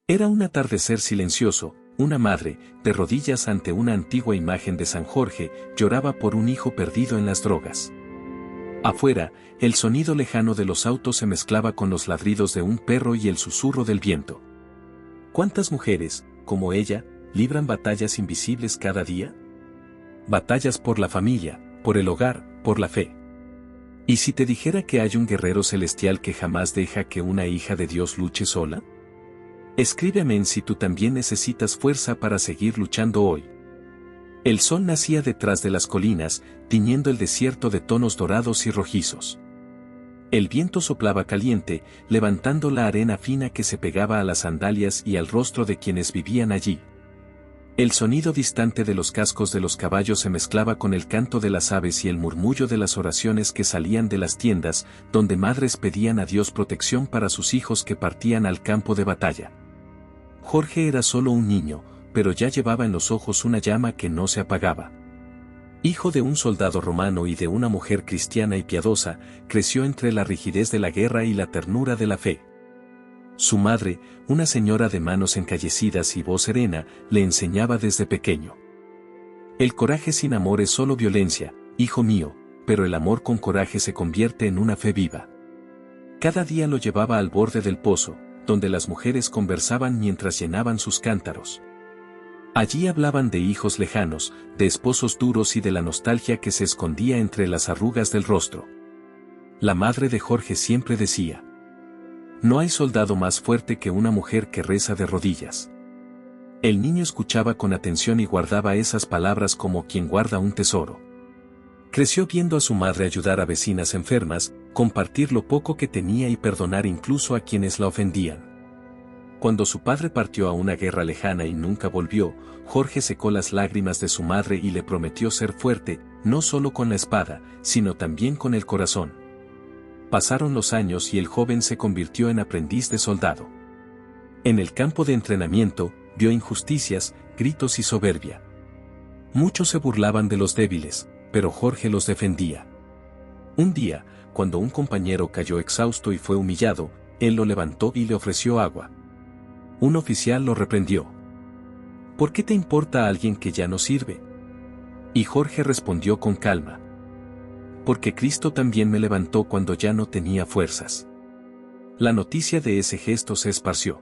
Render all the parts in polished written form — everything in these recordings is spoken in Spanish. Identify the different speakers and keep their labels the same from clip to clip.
Speaker 1: Era un atardecer silencioso. Una madre, de rodillas ante una antigua imagen de San Jorge, lloraba por un hijo perdido en las drogas. Afuera, el sonido lejano de los autos se mezclaba con los ladridos de un perro y el susurro del viento. ¿Cuántas mujeres, como ella, libran batallas invisibles cada día? Batallas por la familia, por el hogar, por la fe. ¿Y si te dijera que hay un guerrero celestial que jamás deja que una hija de Dios luche sola? Escríbeme si tú también necesitas fuerza para seguir luchando hoy. El sol nacía detrás de las colinas, tiñendo el desierto de tonos dorados y rojizos. El viento soplaba caliente, levantando la arena fina que se pegaba a las sandalias y al rostro de quienes vivían allí. El sonido distante de los cascos de los caballos se mezclaba con el canto de las aves y el murmullo de las oraciones que salían de las tiendas, donde madres pedían a Dios protección para sus hijos que partían al campo de batalla. Jorge era solo un niño, pero ya llevaba en los ojos una llama que no se apagaba. Hijo de un soldado romano y de una mujer cristiana y piadosa, creció entre la rigidez de la guerra y la ternura de la fe. Su madre, una señora de manos encallecidas y voz serena, le enseñaba desde pequeño. El coraje sin amor es solo violencia, hijo mío, pero el amor con coraje se convierte en una fe viva. Cada día lo llevaba al borde del pozo, donde las mujeres conversaban mientras llenaban sus cántaros. Allí hablaban de hijos lejanos, de esposos duros y de la nostalgia que se escondía entre las arrugas del rostro. La madre de Jorge siempre decía: no hay soldado más fuerte que una mujer que reza de rodillas. El niño escuchaba con atención y guardaba esas palabras como quien guarda un tesoro. Creció viendo a su madre ayudar a vecinas enfermas, compartir lo poco que tenía y perdonar incluso a quienes la ofendían. Cuando su padre partió a una guerra lejana y nunca volvió, Jorge secó las lágrimas de su madre y le prometió ser fuerte, no solo con la espada, sino también con el corazón. Pasaron los años y el joven se convirtió en aprendiz de soldado. En el campo de entrenamiento, vio injusticias, gritos y soberbia. Muchos se burlaban de los débiles, pero Jorge los defendía. Un día, cuando un compañero cayó exhausto y fue humillado, él lo levantó y le ofreció agua. Un oficial lo reprendió. ¿Por qué te importa a alguien que ya no sirve? Y Jorge respondió con calma: porque Cristo también me levantó cuando ya no tenía fuerzas. La noticia de ese gesto se esparció.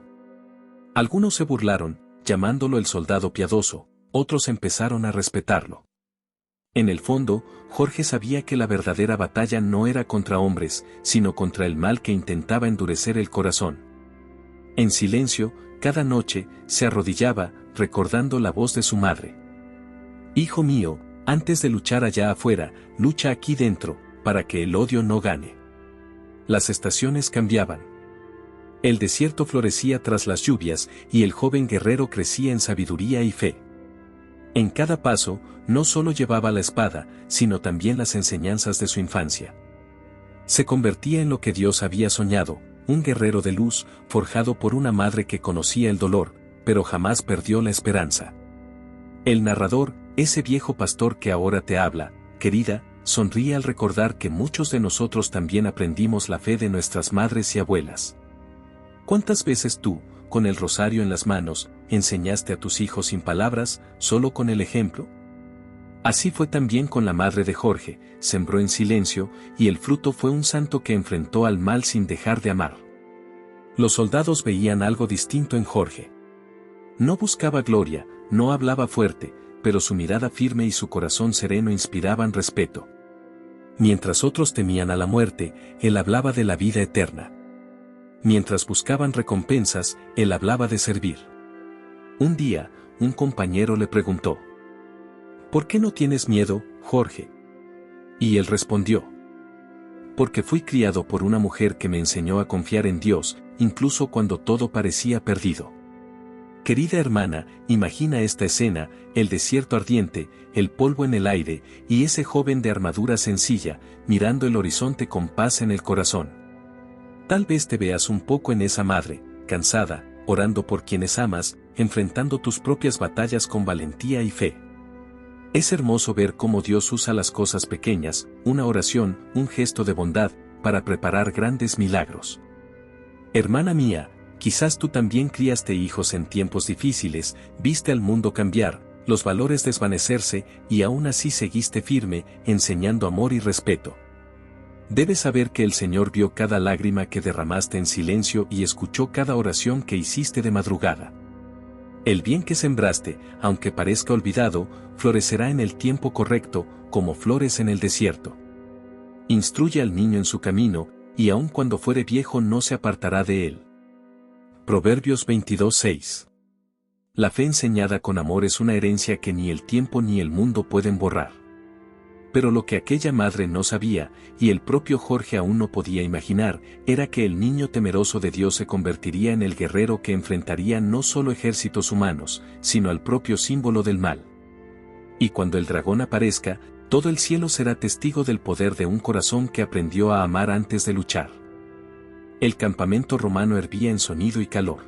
Speaker 1: Algunos se burlaron, llamándolo el soldado piadoso, otros empezaron a respetarlo. En el fondo, Jorge sabía que la verdadera batalla no era contra hombres, sino contra el mal que intentaba endurecer el corazón. En silencio, cada noche, se arrodillaba, recordando la voz de su madre. Hijo mío, antes de luchar allá afuera, lucha aquí dentro, para que el odio no gane. Las estaciones cambiaban. El desierto florecía tras las lluvias, y el joven guerrero crecía en sabiduría y fe. En cada paso, no solo llevaba la espada, sino también las enseñanzas de su infancia. Se convertía en lo que Dios había soñado, un guerrero de luz, forjado por una madre que conocía el dolor, pero jamás perdió la esperanza. El narrador, ese viejo pastor que ahora te habla, querida, sonríe al recordar que muchos de nosotros también aprendimos la fe de nuestras madres y abuelas. ¿Cuántas veces tú, con el rosario en las manos, enseñaste a tus hijos sin palabras, solo con el ejemplo? Así fue también con la madre de Jorge, sembró en silencio, y el fruto fue un santo que enfrentó al mal sin dejar de amar. Los soldados veían algo distinto en Jorge. No buscaba gloria, no hablaba fuerte, pero su mirada firme y su corazón sereno inspiraban respeto. Mientras otros temían a la muerte, él hablaba de la vida eterna. Mientras buscaban recompensas, él hablaba de servir. Un día, un compañero le preguntó: ¿por qué no tienes miedo, Jorge? Y él respondió: porque fui criado por una mujer que me enseñó a confiar en Dios, incluso cuando todo parecía perdido. Querida hermana, imagina esta escena, el desierto ardiente, el polvo en el aire, y ese joven de armadura sencilla, mirando el horizonte con paz en el corazón. Tal vez te veas un poco en esa madre, cansada, orando por quienes amas, enfrentando tus propias batallas con valentía y fe. Es hermoso ver cómo Dios usa las cosas pequeñas, una oración, un gesto de bondad, para preparar grandes milagros. Hermana mía, Quizás tú también criaste hijos en tiempos difíciles, viste al mundo cambiar, los valores desvanecerse, y aún así seguiste firme, enseñando amor y respeto. Debes saber que el Señor vio cada lágrima que derramaste en silencio y escuchó cada oración que hiciste de madrugada. El bien que sembraste, aunque parezca olvidado, florecerá en el tiempo correcto, como flores en el desierto. Instruye al niño en su camino, y aun cuando fuere viejo no se apartará de él. Proverbios 22:6. La fe enseñada con amor es una herencia que ni el tiempo ni el mundo pueden borrar. Pero lo que aquella madre no sabía, y el propio Jorge aún no podía imaginar, era que el niño temeroso de Dios se convertiría en el guerrero que enfrentaría no solo ejércitos humanos, sino al propio símbolo del mal. Y cuando el dragón aparezca, todo el cielo será testigo del poder de un corazón que aprendió a amar antes de luchar. El campamento romano hervía en sonido y calor.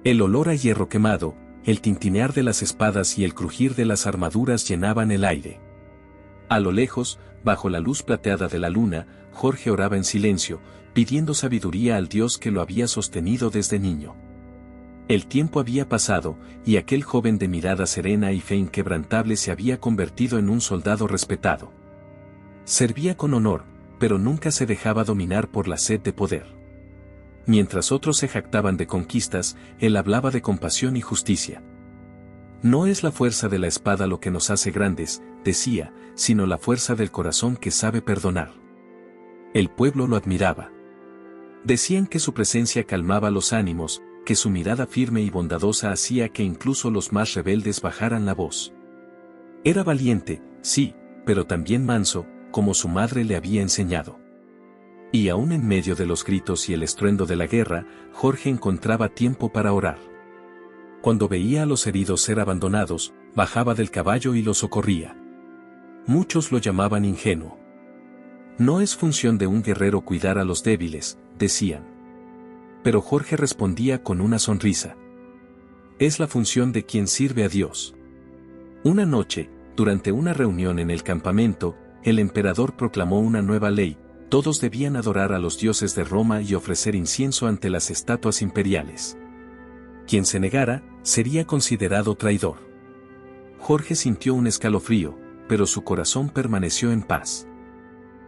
Speaker 1: El olor a hierro quemado, el tintinear de las espadas y el crujir de las armaduras llenaban el aire. A lo lejos, bajo la luz plateada de la luna, Jorge oraba en silencio, pidiendo sabiduría al Dios que lo había sostenido desde niño. El tiempo había pasado, y aquel joven de mirada serena y fe inquebrantable se había convertido en un soldado respetado. Servía con honor, pero nunca se dejaba dominar por la sed de poder. Mientras otros se jactaban de conquistas, él hablaba de compasión y justicia. No es la fuerza de la espada lo que nos hace grandes, decía, sino la fuerza del corazón que sabe perdonar. El pueblo lo admiraba. Decían que su presencia calmaba los ánimos, que su mirada firme y bondadosa hacía que incluso los más rebeldes bajaran la voz. Era valiente, sí, pero también manso, como su madre le había enseñado. Y aún en medio de los gritos y el estruendo de la guerra, Jorge encontraba tiempo para orar. Cuando veía a los heridos ser abandonados, bajaba del caballo y los socorría. Muchos lo llamaban ingenuo. No es función de un guerrero cuidar a los débiles, decían. Pero Jorge respondía con una sonrisa. Es la función de quien sirve a Dios. Una noche, durante una reunión en el campamento, el emperador proclamó una nueva ley: todos debían adorar a los dioses de Roma y ofrecer incienso ante las estatuas imperiales. Quien se negara, sería considerado traidor. Jorge sintió un escalofrío, pero su corazón permaneció en paz.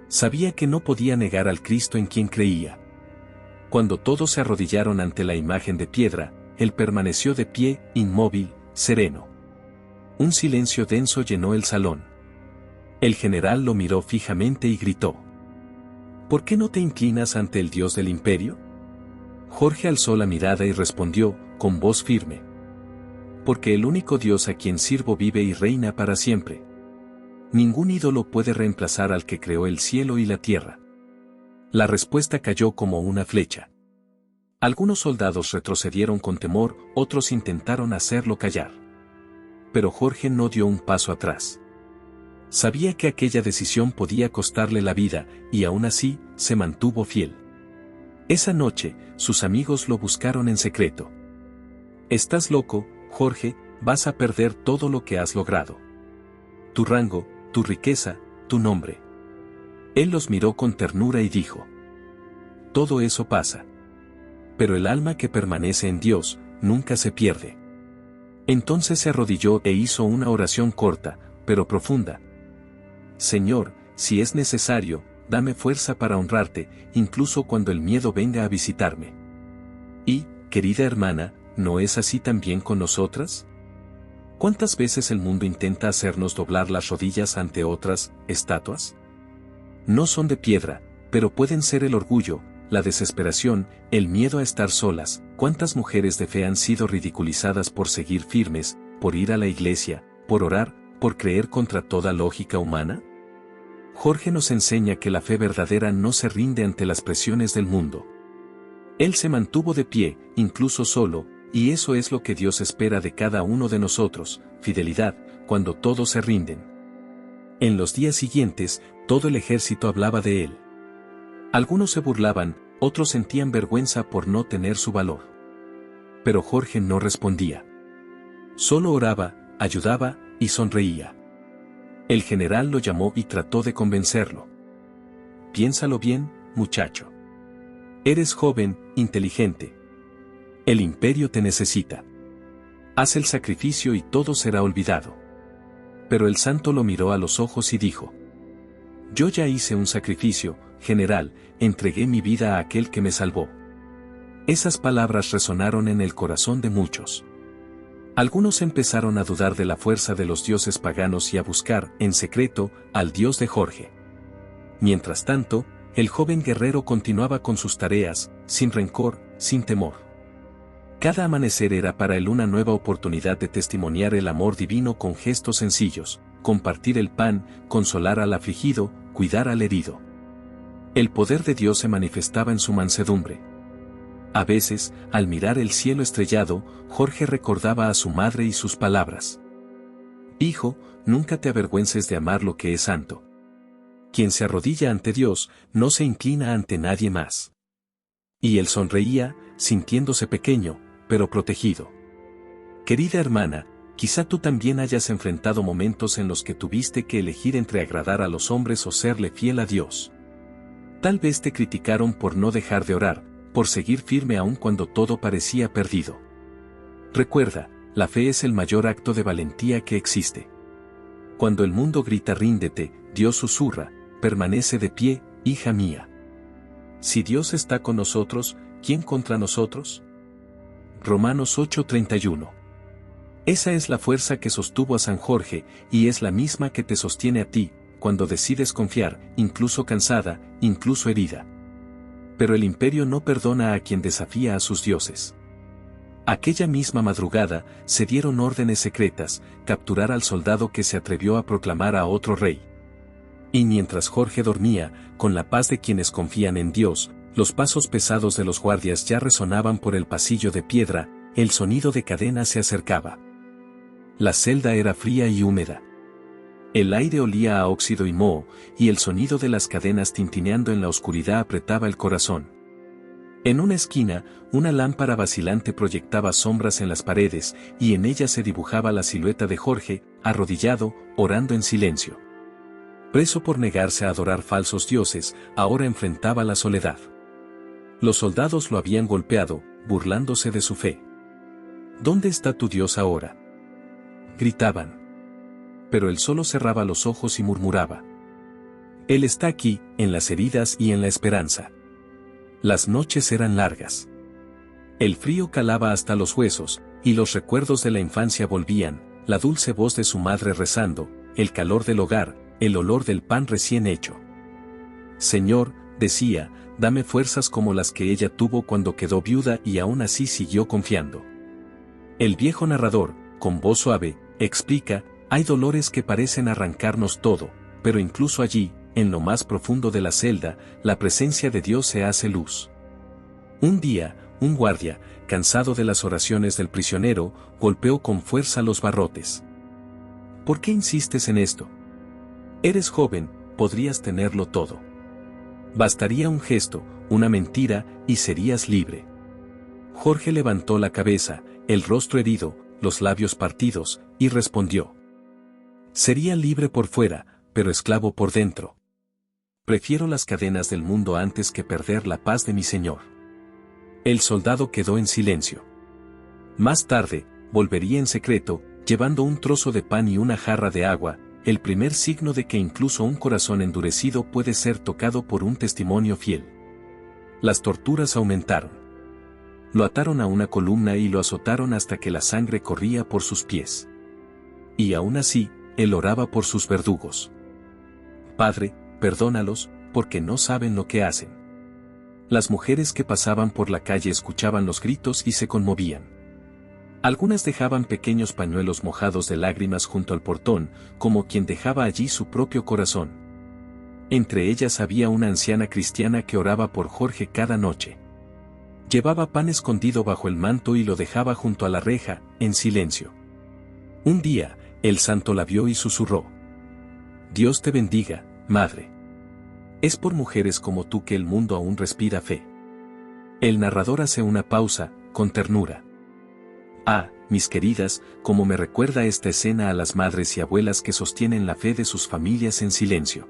Speaker 1: Sabía que no podía negar al Cristo en quien creía. Cuando todos se arrodillaron ante la imagen de piedra, él permaneció de pie, inmóvil, sereno. Un silencio denso llenó el salón. El general lo miró fijamente y gritó: ¿Por qué no te inclinas ante el Dios del imperio? Jorge alzó la mirada y respondió, con voz firme: porque el único Dios a quien sirvo vive y reina para siempre. Ningún ídolo puede reemplazar al que creó el cielo y la tierra. La respuesta cayó como una flecha. Algunos soldados retrocedieron con temor, otros intentaron hacerlo callar. Pero Jorge no dio un paso atrás. Sabía que aquella decisión podía costarle la vida, y aún así, se mantuvo fiel. Esa noche, sus amigos lo buscaron en secreto. Estás loco, Jorge, vas a perder todo lo que has logrado. Tu rango, tu riqueza, tu nombre. Él los miró con ternura y dijo: todo eso pasa. Pero el alma que permanece en Dios, nunca se pierde. Entonces se arrodilló e hizo una oración corta, pero profunda. Señor, si es necesario, dame fuerza para honrarte, incluso cuando el miedo venga a visitarme. Y, querida hermana, ¿no es así también con nosotras? ¿Cuántas veces el mundo intenta hacernos doblar las rodillas ante otras estatuas? No son de piedra, pero pueden ser el orgullo, la desesperación, el miedo a estar solas. ¿Cuántas mujeres de fe han sido ridiculizadas por seguir firmes, por ir a la iglesia, por orar, por creer contra toda lógica humana? Jorge nos enseña que la fe verdadera no se rinde ante las presiones del mundo. Él se mantuvo de pie, incluso solo, y eso es lo que Dios espera de cada uno de nosotros: fidelidad, cuando todos se rinden. En los días siguientes, todo el ejército hablaba de él. Algunos se burlaban, otros sentían vergüenza por no tener su valor. Pero Jorge no respondía. Solo oraba, ayudaba, y sonreía. El general lo llamó y trató de convencerlo. Piénsalo bien, muchacho. Eres joven, inteligente. El imperio te necesita. Haz el sacrificio y todo será olvidado. Pero el santo lo miró a los ojos y dijo: yo ya hice un sacrificio, general, entregué mi vida a aquel que me salvó. Esas palabras resonaron en el corazón de muchos. Algunos empezaron a dudar de la fuerza de los dioses paganos y a buscar, en secreto, al dios de Jorge. Mientras tanto, el joven guerrero continuaba con sus tareas, sin rencor, sin temor. Cada amanecer era para él una nueva oportunidad de testimoniar el amor divino con gestos sencillos, compartir el pan, consolar al afligido, cuidar al herido. El poder de Dios se manifestaba en su mansedumbre. A veces, al mirar el cielo estrellado, Jorge recordaba a su madre y sus palabras: hijo, nunca te avergüences de amar lo que es santo. Quien se arrodilla ante Dios, no se inclina ante nadie más. Y él sonreía, sintiéndose pequeño, pero protegido. Querida hermana, quizá tú también hayas enfrentado momentos en los que tuviste que elegir entre agradar a los hombres o serle fiel a Dios. Tal vez te criticaron por no dejar de orar, por seguir firme aun cuando todo parecía perdido. Recuerda, la fe es el mayor acto de valentía que existe. Cuando el mundo grita ríndete, Dios susurra: permanece de pie, hija mía. Si Dios está con nosotros, ¿quién contra nosotros? Romanos 8:31. Esa es la fuerza que sostuvo a San Jorge, y es la misma que te sostiene a ti, cuando decides confiar, incluso cansada, incluso herida. Pero el imperio no perdona a quien desafía a sus dioses. Aquella misma madrugada, se dieron órdenes secretas: capturar al soldado que se atrevió a proclamar a otro rey. Y mientras Jorge dormía, con la paz de quienes confían en Dios, los pasos pesados de los guardias ya resonaban por el pasillo de piedra, el sonido de cadenas se acercaba. La celda era fría y húmeda. El aire olía a óxido y moho, y el sonido de las cadenas tintineando en la oscuridad apretaba el corazón. En una esquina, una lámpara vacilante proyectaba sombras en las paredes, y en ella se dibujaba la silueta de Jorge, arrodillado, orando en silencio. Preso por negarse a adorar falsos dioses, ahora enfrentaba la soledad. Los soldados lo habían golpeado, burlándose de su fe. ¿Dónde está tu Dios ahora?, gritaban. Pero él solo cerraba los ojos y murmuraba: Él está aquí, en las heridas y en la esperanza. Las noches eran largas. El frío calaba hasta los huesos, y los recuerdos de la infancia volvían: la dulce voz de su madre rezando, el calor del hogar, el olor del pan recién hecho. Señor, decía, dame fuerzas como las que ella tuvo cuando quedó viuda, y aún así siguió confiando. El viejo narrador, con voz suave, explica: hay dolores que parecen arrancarnos todo, pero incluso allí, en lo más profundo de la celda, la presencia de Dios se hace luz. Un día, un guardia, cansado de las oraciones del prisionero, golpeó con fuerza los barrotes. ¿Por qué insistes en esto? Eres joven, podrías tenerlo todo. Bastaría un gesto, una mentira, y serías libre. Jorge levantó la cabeza, el rostro herido, los labios partidos, y respondió: sería libre por fuera, pero esclavo por dentro. Prefiero las cadenas del mundo antes que perder la paz de mi Señor. El soldado quedó en silencio. Más tarde, volvería en secreto, llevando un trozo de pan y una jarra de agua, el primer signo de que incluso un corazón endurecido puede ser tocado por un testimonio fiel. Las torturas aumentaron. Lo ataron a una columna y lo azotaron hasta que la sangre corría por sus pies. Y aún así, él oraba por sus verdugos. Padre, perdónalos, porque no saben lo que hacen. Las mujeres que pasaban por la calle escuchaban los gritos y se conmovían. Algunas dejaban pequeños pañuelos mojados de lágrimas junto al portón, como quien dejaba allí su propio corazón. Entre ellas había una anciana cristiana que oraba por Jorge cada noche. Llevaba pan escondido bajo el manto y lo dejaba junto a la reja, en silencio. Un día, el santo la vio y susurró: Dios te bendiga, madre. Es por mujeres como tú que el mundo aún respira fe. El narrador hace una pausa, con ternura. Ah, mis queridas, cómo me recuerda esta escena a las madres y abuelas que sostienen la fe de sus familias en silencio.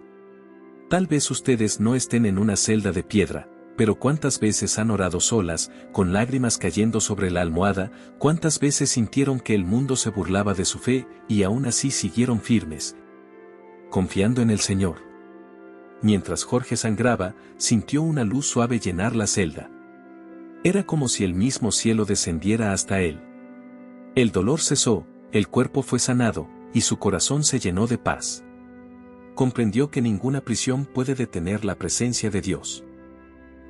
Speaker 1: Tal vez ustedes no estén en una celda de piedra, Pero cuántas veces han orado solas, con lágrimas cayendo sobre la almohada, cuántas veces sintieron que el mundo se burlaba de su fe, y aún así siguieron firmes, confiando en el Señor. Mientras Jorge sangraba, sintió una luz suave llenar la celda. Era como si el mismo cielo descendiera hasta él. El dolor cesó, el cuerpo fue sanado, y su corazón se llenó de paz. Comprendió que ninguna prisión puede detener la presencia de Dios.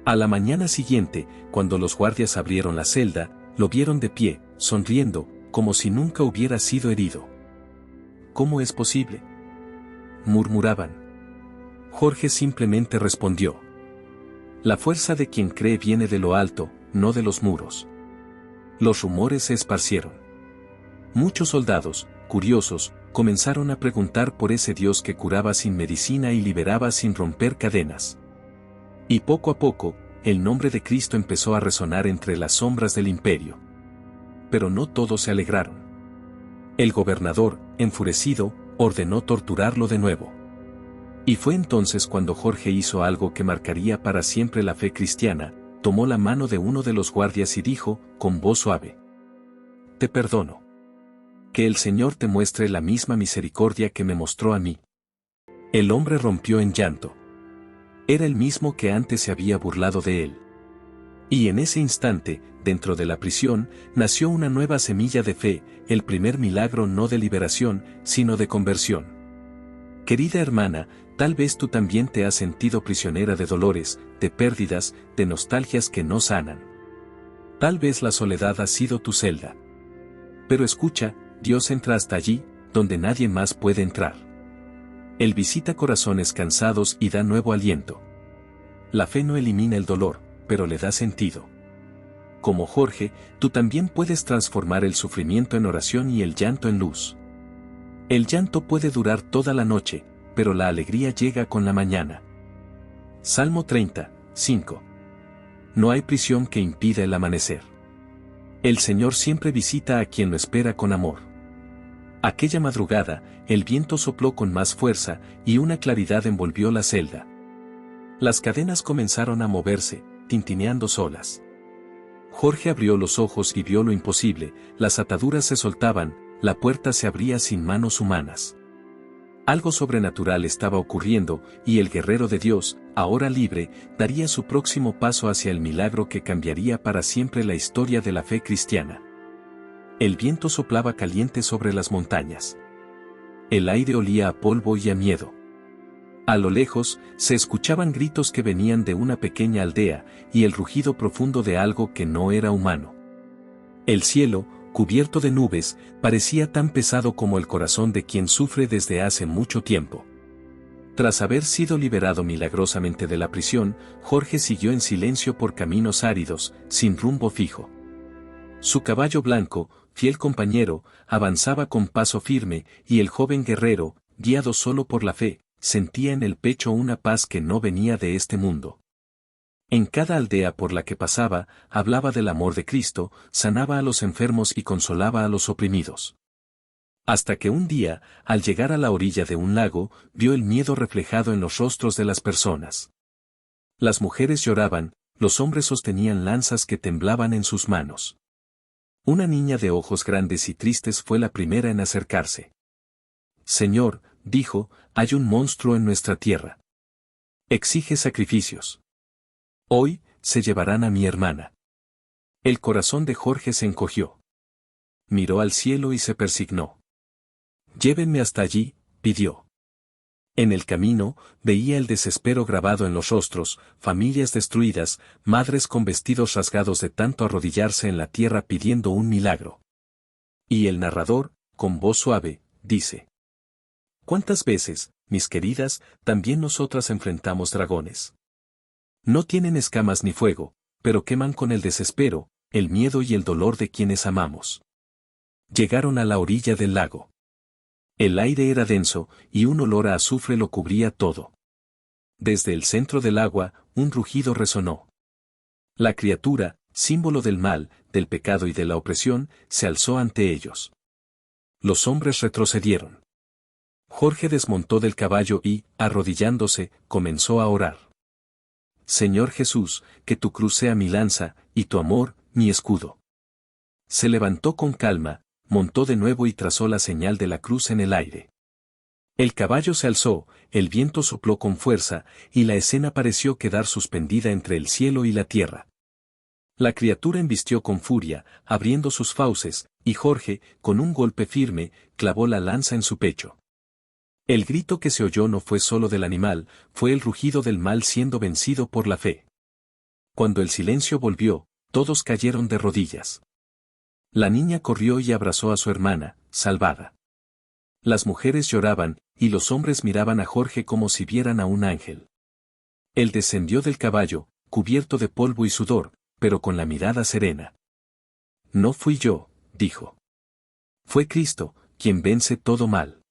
Speaker 1: A la mañana siguiente, cuando los guardias abrieron la celda, lo vieron de pie, sonriendo, como si nunca hubiera sido herido. ¿Cómo es posible?, murmuraban. Jorge simplemente respondió: la fuerza de quien cree viene de lo alto, no de los muros. Los rumores se esparcieron. Muchos soldados, curiosos, comenzaron a preguntar por ese Dios que curaba sin medicina y liberaba sin romper cadenas. Y poco a poco, el nombre de Cristo empezó a resonar entre las sombras del imperio. Pero no todos se alegraron. El gobernador, enfurecido, ordenó torturarlo de nuevo. Y fue entonces cuando Jorge hizo algo que marcaría para siempre la fe cristiana: tomó la mano de uno de los guardias y dijo, con voz suave: te perdono. Que el Señor te muestre la misma misericordia que me mostró a mí. El hombre rompió en llanto. Era el mismo que antes se había burlado de él. Y en ese instante, dentro de la prisión, nació una nueva semilla de fe, el primer milagro no de liberación, sino de conversión. Querida hermana, tal vez tú también te has sentido prisionera de dolores, de pérdidas, de nostalgias que no sanan. Tal vez la soledad ha sido tu celda. Pero escucha, Dios entra hasta allí, donde nadie más puede entrar. Él visita corazones cansados y da nuevo aliento. La fe no elimina el dolor, pero le da sentido. Como Jorge, tú también puedes transformar el sufrimiento en oración y el llanto en luz. El llanto puede durar toda la noche, pero la alegría llega con la mañana. Salmo 30, 5. No hay prisión que impida el amanecer. El Señor siempre visita a quien lo espera con amor. Aquella madrugada, el viento sopló con más fuerza, y una claridad envolvió la celda. Las cadenas comenzaron a moverse, tintineando solas. Jorge abrió los ojos y vio lo imposible: las ataduras se soltaban, la puerta se abría sin manos humanas. Algo sobrenatural estaba ocurriendo, y el guerrero de Dios, ahora libre, daría su próximo paso hacia el milagro que cambiaría para siempre la historia de la fe cristiana. El viento soplaba caliente sobre las montañas. El aire olía a polvo y a miedo. A lo lejos, se escuchaban gritos que venían de una pequeña aldea, y el rugido profundo de algo que no era humano. El cielo, cubierto de nubes, parecía tan pesado como el corazón de quien sufre desde hace mucho tiempo. Tras haber sido liberado milagrosamente de la prisión, Jorge siguió en silencio por caminos áridos, sin rumbo fijo. Su caballo blanco, fiel compañero, avanzaba con paso firme, y el joven guerrero, guiado solo por la fe, sentía en el pecho una paz que no venía de este mundo. En cada aldea por la que pasaba, hablaba del amor de Cristo, sanaba a los enfermos y consolaba a los oprimidos. Hasta que un día, al llegar a la orilla de un lago, vio el miedo reflejado en los rostros de las personas. Las mujeres lloraban, los hombres sostenían lanzas que temblaban en sus manos. Una niña de ojos grandes y tristes fue la primera en acercarse. Señor, dijo, hay un monstruo en nuestra tierra. Exige sacrificios. Hoy, se llevarán a mi hermana. El corazón de Jorge se encogió. Miró al cielo y se persignó. Llévenme hasta allí, pidió. En el camino, veía el desespero grabado en los rostros, familias destruidas, madres con vestidos rasgados de tanto arrodillarse en la tierra pidiendo un milagro. Y el narrador, con voz suave, dice: ¿cuántas veces, mis queridas, también nosotras enfrentamos dragones? No tienen escamas ni fuego, pero queman con el desespero, el miedo y el dolor de quienes amamos. Llegaron a la orilla del lago. El aire era denso, y un olor a azufre lo cubría todo. Desde el centro del agua, un rugido resonó. La criatura, símbolo del mal, del pecado y de la opresión, se alzó ante ellos. Los hombres retrocedieron. Jorge desmontó del caballo y, arrodillándose, comenzó a orar. Señor Jesús, que tu cruz sea mi lanza, y tu amor, mi escudo. Se levantó con calma, montó de nuevo y trazó la señal de la cruz en el aire. El caballo se alzó, el viento sopló con fuerza, y la escena pareció quedar suspendida entre el cielo y la tierra. La criatura embistió con furia, abriendo sus fauces, y Jorge, con un golpe firme, clavó la lanza en su pecho. El grito que se oyó no fue solo del animal, fue el rugido del mal siendo vencido por la fe. Cuando el silencio volvió, todos cayeron de rodillas. La niña corrió y abrazó a su hermana, salvada. Las mujeres lloraban, y los hombres miraban a Jorge como si vieran a un ángel. Él descendió del caballo, cubierto de polvo y sudor, pero con la mirada serena. No fui yo, dijo. Fue Cristo, quien vence todo mal.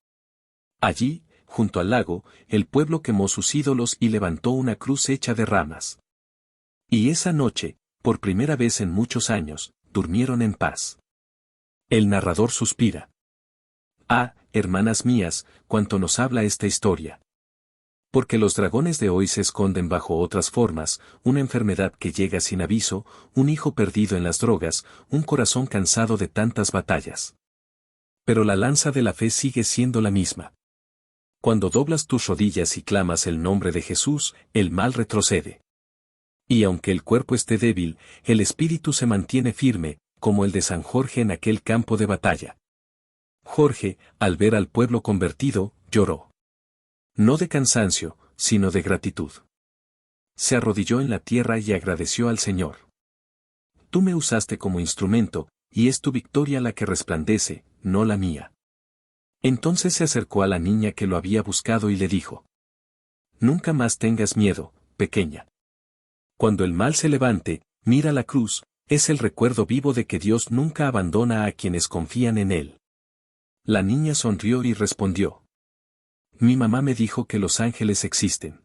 Speaker 1: Allí, junto al lago, el pueblo quemó sus ídolos y levantó una cruz hecha de ramas. Y esa noche, por primera vez en muchos años, durmieron en paz. El narrador suspira. Ah, hermanas mías, cuánto nos habla esta historia. Porque los dragones de hoy se esconden bajo otras formas, una enfermedad que llega sin aviso, un hijo perdido en las drogas, un corazón cansado de tantas batallas. Pero la lanza de la fe sigue siendo la misma. Cuando doblas tus rodillas y clamas el nombre de Jesús, el mal retrocede. Y aunque el cuerpo esté débil, el espíritu se mantiene firme, como el de San Jorge en aquel campo de batalla. Jorge, al ver al pueblo convertido, lloró. No de cansancio, sino de gratitud. Se arrodilló en la tierra y agradeció al Señor. Tú me usaste como instrumento, y es tu victoria la que resplandece, no la mía. Entonces se acercó a la niña que lo había buscado y le dijo: Nunca más tengas miedo, pequeña. Cuando el mal se levante, mira la cruz, es el recuerdo vivo de que Dios nunca abandona a quienes confían en Él. La niña sonrió y respondió: Mi mamá me dijo que los ángeles existen.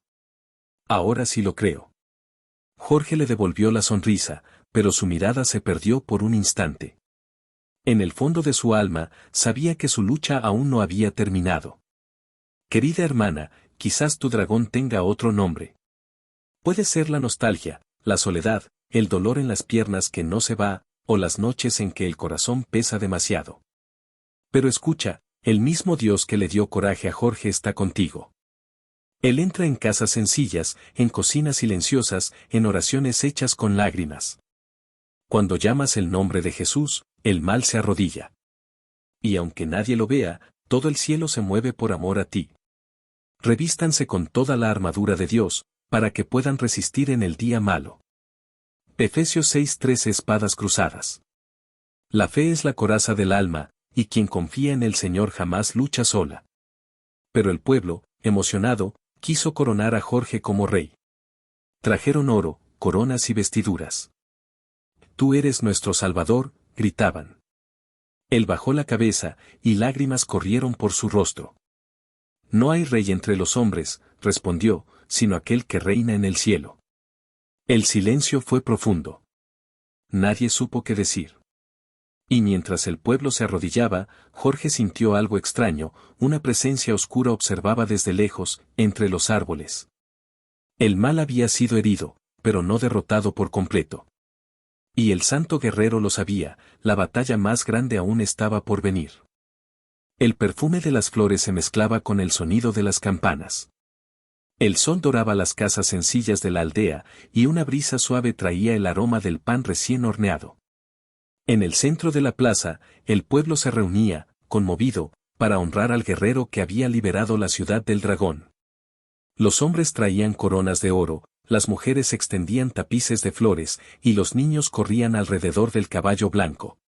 Speaker 1: Ahora sí lo creo. Jorge le devolvió la sonrisa, pero su mirada se perdió por un instante. En el fondo de su alma, sabía que su lucha aún no había terminado. Querida hermana, quizás tu dragón tenga otro nombre. Puede ser la nostalgia, la soledad, el dolor en las piernas que no se va, o las noches en que el corazón pesa demasiado. Pero escucha, el mismo Dios que le dio coraje a Jorge está contigo. Él entra en casas sencillas, en cocinas silenciosas, en oraciones hechas con lágrimas. Cuando llamas el nombre de Jesús, el mal se arrodilla. Y aunque nadie lo vea, todo el cielo se mueve por amor a ti. Revístanse con toda la armadura de Dios, para que puedan resistir en el día malo. Efesios 6:13 Espadas cruzadas. La fe es la coraza del alma, y quien confía en el Señor jamás lucha sola. Pero el pueblo, emocionado, quiso coronar a Jorge como rey. Trajeron oro, coronas y vestiduras. Tú eres nuestro Salvador, gritaban. Él bajó la cabeza, y lágrimas corrieron por su rostro. No hay rey entre los hombres, respondió, sino aquel que reina en el cielo. El silencio fue profundo. Nadie supo qué decir. Y mientras el pueblo se arrodillaba, Jorge sintió algo extraño, una presencia oscura observaba desde lejos, entre los árboles. El mal había sido herido, pero no derrotado por completo. Y el santo guerrero lo sabía, la batalla más grande aún estaba por venir. El perfume de las flores se mezclaba con el sonido de las campanas. El sol doraba las casas sencillas de la aldea, y una brisa suave traía el aroma del pan recién horneado. En el centro de la plaza, el pueblo se reunía, conmovido, para honrar al guerrero que había liberado la ciudad del dragón. Los hombres traían coronas de oro, las mujeres extendían tapices de flores, y los niños corrían alrededor del caballo blanco.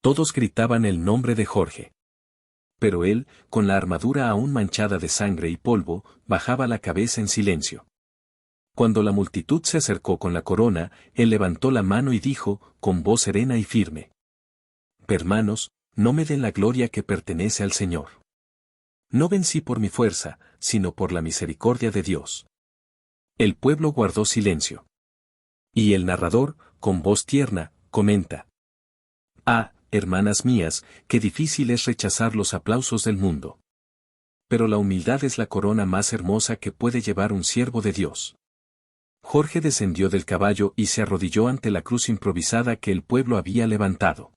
Speaker 1: Todos gritaban el nombre de Jorge. Pero él, con la armadura aún manchada de sangre y polvo, bajaba la cabeza en silencio. Cuando la multitud se acercó con la corona, él levantó la mano y dijo, con voz serena y firme: Hermanos, no me den la gloria que pertenece al Señor. No vencí por mi fuerza, sino por la misericordia de Dios. El pueblo guardó silencio. Y el narrador, con voz tierna, comenta: Ah, hermanas mías, qué difícil es rechazar los aplausos del mundo. Pero la humildad es la corona más hermosa que puede llevar un siervo de Dios. Jorge descendió del caballo y se arrodilló ante la cruz improvisada que el pueblo había levantado.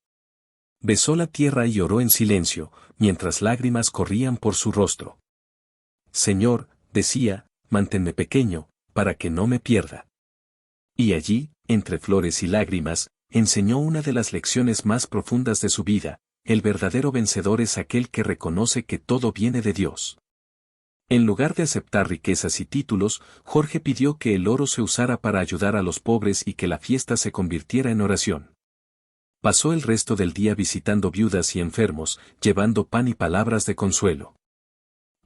Speaker 1: Besó la tierra y oró en silencio, mientras lágrimas corrían por su rostro. Señor, decía, manténme pequeño, para que no me pierda. Y allí, entre flores y lágrimas, enseñó una de las lecciones más profundas de su vida: el verdadero vencedor es aquel que reconoce que todo viene de Dios. En lugar de aceptar riquezas y títulos, Jorge pidió que el oro se usara para ayudar a los pobres y que la fiesta se convirtiera en oración. Pasó el resto del día visitando viudas y enfermos, llevando pan y palabras de consuelo.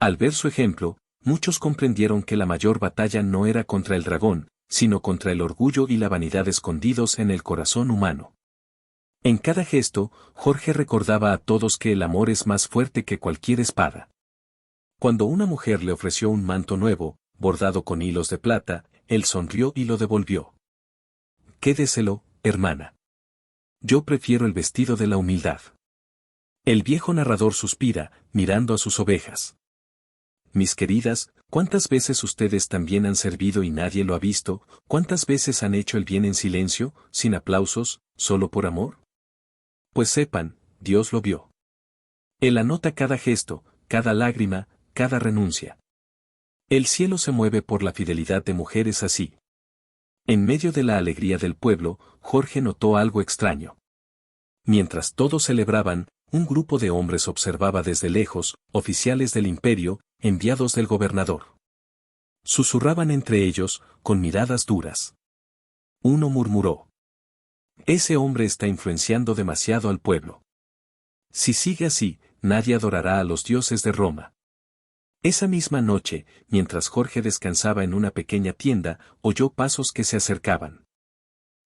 Speaker 1: Al ver su ejemplo, muchos comprendieron que la mayor batalla no era contra el dragón, sino contra el orgullo y la vanidad escondidos en el corazón humano. En cada gesto, Jorge recordaba a todos que el amor es más fuerte que cualquier espada. Cuando una mujer le ofreció un manto nuevo, bordado con hilos de plata, él sonrió y lo devolvió. Quédeselo, hermana. Yo prefiero el vestido de la humildad. El viejo narrador suspira, mirando a sus ovejas. Mis queridas, ¿cuántas veces ustedes también han servido y nadie lo ha visto? ¿Cuántas veces han hecho el bien en silencio, sin aplausos, solo por amor? Pues sepan, Dios lo vio. Él anota cada gesto, cada lágrima, cada renuncia. El cielo se mueve por la fidelidad de mujeres así. En medio de la alegría del pueblo, Jorge notó algo extraño. Mientras todos celebraban, un grupo de hombres observaba desde lejos, oficiales del imperio, enviados del gobernador. Susurraban entre ellos, con miradas duras. Uno murmuró: ese hombre está influenciando demasiado al pueblo. Si sigue así, nadie adorará a los dioses de Roma. Esa misma noche, mientras Jorge descansaba en una pequeña tienda, oyó pasos que se acercaban.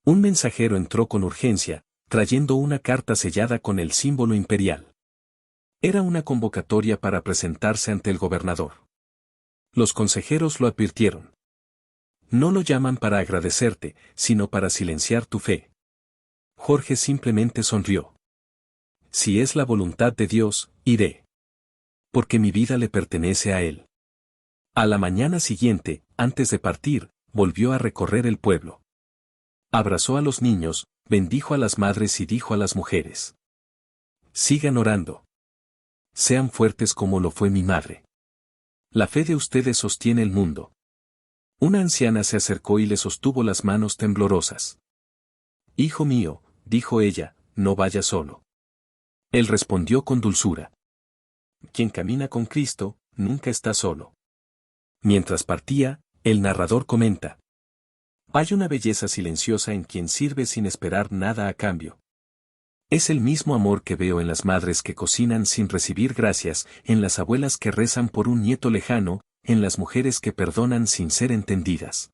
Speaker 1: Un mensajero entró con urgencia, trayendo una carta sellada con el símbolo imperial. Era una convocatoria para presentarse ante el gobernador. Los consejeros lo advirtieron. No lo llaman para agradecerte, sino para silenciar tu fe. Jorge simplemente sonrió. Si es la voluntad de Dios, iré. Porque mi vida le pertenece a Él. A la mañana siguiente, antes de partir, volvió a recorrer el pueblo. Abrazó a los niños, bendijo a las madres y dijo a las mujeres: sigan orando. Sean fuertes como lo fue mi madre. La fe de ustedes sostiene el mundo. Una anciana se acercó y le sostuvo las manos temblorosas. Hijo mío, dijo ella, no vaya solo. Él respondió con dulzura: quien camina con Cristo, nunca está solo. Mientras partía, el narrador comenta: hay una belleza silenciosa en quien sirve sin esperar nada a cambio. Es el mismo amor que veo en las madres que cocinan sin recibir gracias, en las abuelas que rezan por un nieto lejano, en las mujeres que perdonan sin ser entendidas.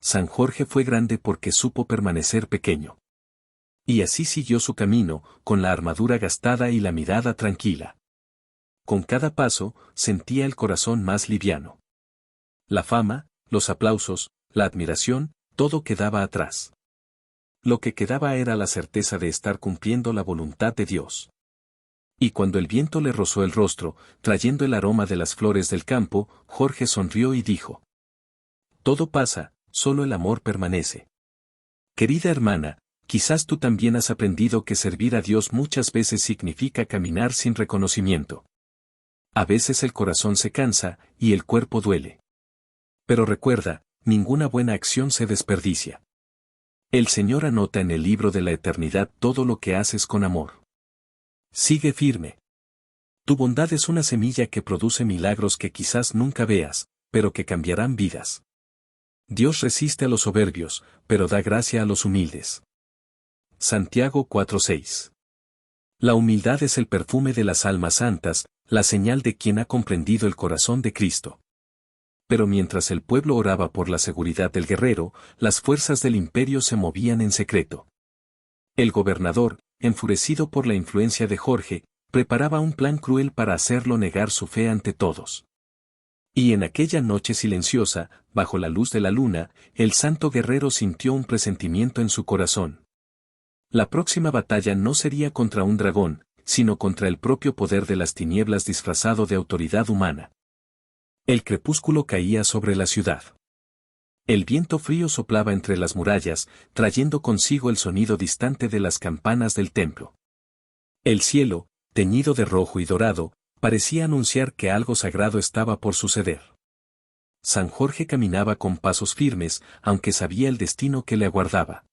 Speaker 1: San Jorge fue grande porque supo permanecer pequeño. Y así siguió su camino, con la armadura gastada y la mirada tranquila. Con cada paso, sentía el corazón más liviano. La fama, los aplausos, la admiración, todo quedaba atrás. Lo que quedaba era la certeza de estar cumpliendo la voluntad de Dios. Y cuando el viento le rozó el rostro, trayendo el aroma de las flores del campo, Jorge sonrió y dijo: todo pasa, solo el amor permanece. Querida hermana, quizás tú también has aprendido que servir a Dios muchas veces significa caminar sin reconocimiento. A veces el corazón se cansa, y el cuerpo duele. Pero recuerda, ninguna buena acción se desperdicia. El Señor anota en el libro de la eternidad todo lo que haces con amor. Sigue firme. Tu bondad es una semilla que produce milagros que quizás nunca veas, pero que cambiarán vidas. Dios resiste a los soberbios, pero da gracia a los humildes. Santiago 4:6. La humildad es el perfume de las almas santas, la señal de quien ha comprendido el corazón de Cristo. Pero mientras el pueblo oraba por la seguridad del guerrero, las fuerzas del imperio se movían en secreto. El gobernador, enfurecido por la influencia de Jorge, preparaba un plan cruel para hacerlo negar su fe ante todos. Y en aquella noche silenciosa, bajo la luz de la luna, el santo guerrero sintió un presentimiento en su corazón. La próxima batalla no sería contra un dragón, sino contra el propio poder de las tinieblas disfrazado de autoridad humana. El crepúsculo caía sobre la ciudad. El viento frío soplaba entre las murallas, trayendo consigo el sonido distante de las campanas del templo. El cielo, teñido de rojo y dorado, parecía anunciar que algo sagrado estaba por suceder. San Jorge caminaba con pasos firmes, aunque sabía el destino que le aguardaba.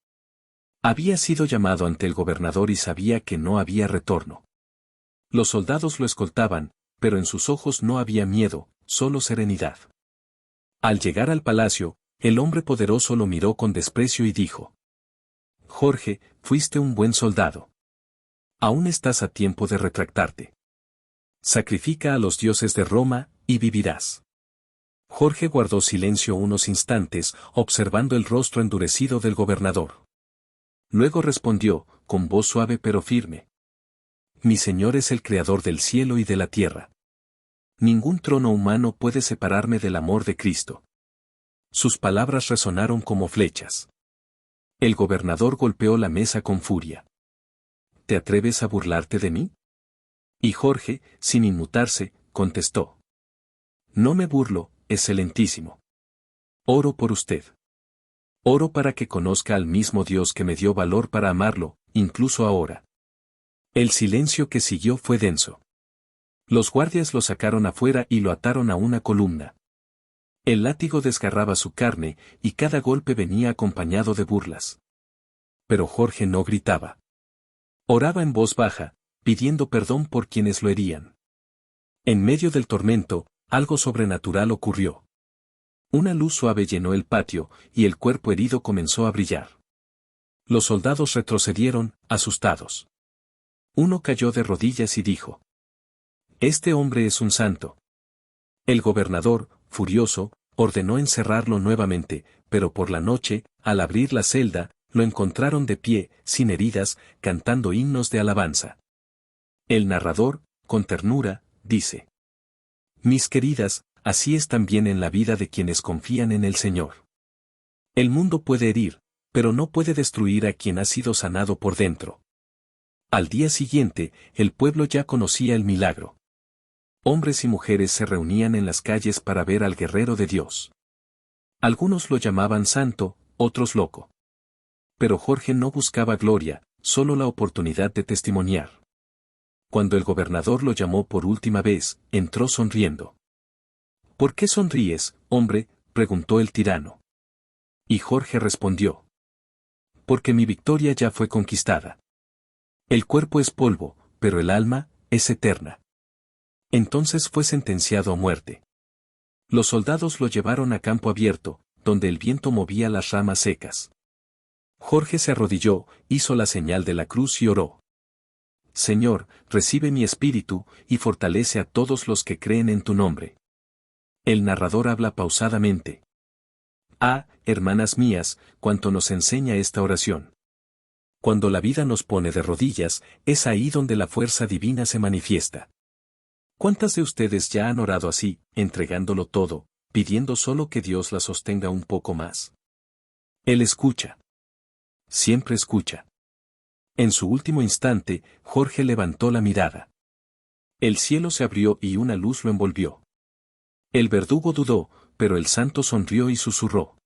Speaker 1: Había sido llamado ante el gobernador y sabía que no había retorno. Los soldados lo escoltaban, pero en sus ojos no había miedo, solo serenidad. Al llegar al palacio, el hombre poderoso lo miró con desprecio y dijo: Jorge, fuiste un buen soldado. Aún estás a tiempo de retractarte. Sacrifica a los dioses de Roma, y vivirás. Jorge guardó silencio unos instantes, observando el rostro endurecido del gobernador. Luego respondió, con voz suave pero firme: Mi Señor es el Creador del cielo y de la tierra. Ningún trono humano puede separarme del amor de Cristo. Sus palabras resonaron como flechas. El gobernador golpeó la mesa con furia. ¿Te atreves a burlarte de mí? Y Jorge, sin inmutarse, contestó: No me burlo, excelentísimo. Oro por usted. Oro para que conozca al mismo Dios que me dio valor para amarlo, incluso ahora. El silencio que siguió fue denso. Los guardias lo sacaron afuera y lo ataron a una columna. El látigo desgarraba su carne, y cada golpe venía acompañado de burlas. Pero Jorge no gritaba. Oraba en voz baja, pidiendo perdón por quienes lo herían. En medio del tormento, algo sobrenatural ocurrió. Una luz suave llenó el patio, y el cuerpo herido comenzó a brillar. Los soldados retrocedieron, asustados. Uno cayó de rodillas y dijo: Este hombre es un santo. El gobernador, furioso, ordenó encerrarlo nuevamente, pero por la noche, al abrir la celda, lo encontraron de pie, sin heridas, cantando himnos de alabanza. El narrador, con ternura, dice: Mis queridas, así es también en la vida de quienes confían en el Señor. El mundo puede herir, pero no puede destruir a quien ha sido sanado por dentro. Al día siguiente, el pueblo ya conocía el milagro. Hombres y mujeres se reunían en las calles para ver al guerrero de Dios. Algunos lo llamaban santo, otros loco. Pero Jorge no buscaba gloria, solo la oportunidad de testimoniar. Cuando el gobernador lo llamó por última vez, entró sonriendo. ¿Por qué sonríes, hombre?, preguntó el tirano. Y Jorge respondió: Porque mi victoria ya fue conquistada. El cuerpo es polvo, pero el alma es eterna. Entonces fue sentenciado a muerte. Los soldados lo llevaron a campo abierto, donde el viento movía las ramas secas. Jorge se arrodilló, hizo la señal de la cruz y oró: Señor, recibe mi espíritu, y fortalece a todos los que creen en tu nombre. El narrador habla pausadamente. Hermanas mías, cuánto nos enseña esta oración. Cuando la vida nos pone de rodillas, es ahí donde la fuerza divina se manifiesta. ¿Cuántas de ustedes ya han orado así, entregándolo todo, pidiendo solo que Dios la sostenga un poco más? Él escucha. Siempre escucha. En su último instante, Jorge levantó la mirada. El cielo se abrió y una luz lo envolvió. El verdugo dudó, pero el santo sonrió y susurró: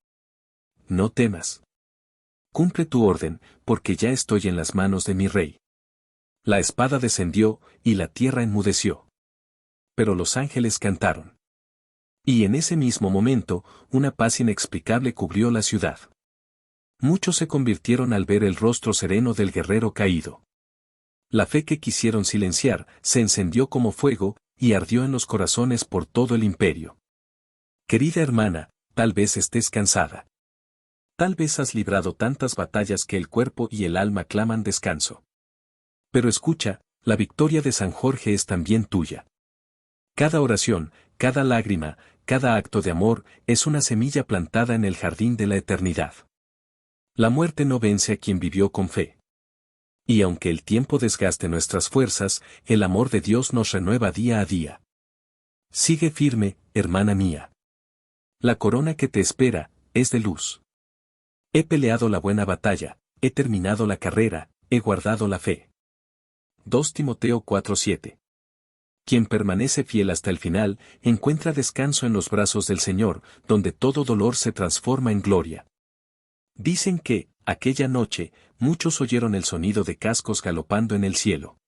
Speaker 1: No temas. Cumple tu orden, porque ya estoy en las manos de mi rey. La espada descendió, y la tierra enmudeció. Pero los ángeles cantaron. Y en ese mismo momento, una paz inexplicable cubrió la ciudad. Muchos se convirtieron al ver el rostro sereno del guerrero caído. La fe que quisieron silenciar, se encendió como fuego, y ardió en los corazones por todo el imperio. Querida hermana, tal vez estés cansada. Tal vez has librado tantas batallas que el cuerpo y el alma claman descanso. Pero escucha, la victoria de San Jorge es también tuya. Cada oración, cada lágrima, cada acto de amor, es una semilla plantada en el jardín de la eternidad. La muerte no vence a quien vivió con fe. Y aunque el tiempo desgaste nuestras fuerzas, el amor de Dios nos renueva día a día. Sigue firme, hermana mía. La corona que te espera, es de luz. He peleado la buena batalla, he terminado la carrera, he guardado la fe. 2 Timoteo 4:7 Quien permanece fiel hasta el final, encuentra descanso en los brazos del Señor, donde todo dolor se transforma en gloria. Dicen que, aquella noche, muchos oyeron el sonido de cascos galopando en el cielo.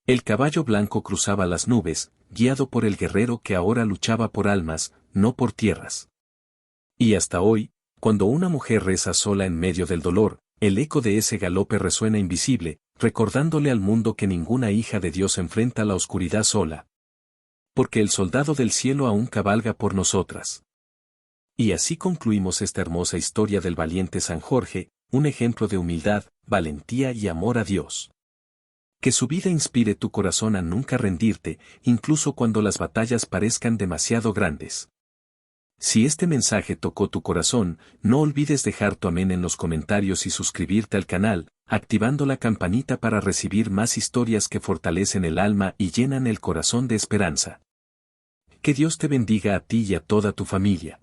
Speaker 1: El caballo blanco cruzaba las nubes, guiado por el guerrero que ahora luchaba por almas, no por tierras. Y hasta hoy, cuando una mujer reza sola en medio del dolor, el eco de ese galope resuena invisible, recordándole al mundo que ninguna hija de Dios enfrenta la oscuridad sola. Porque el soldado del cielo aún cabalga por nosotras. Y así concluimos esta hermosa historia del valiente San Jorge, un ejemplo de humildad, valentía y amor a Dios. Que su vida inspire tu corazón a nunca rendirte, incluso cuando las batallas parezcan demasiado grandes. Si este mensaje tocó tu corazón, no olvides dejar tu amén en los comentarios y suscribirte al canal, activando la campanita para recibir más historias que fortalecen el alma y llenan el corazón de esperanza. Que Dios te bendiga a ti y a toda tu familia.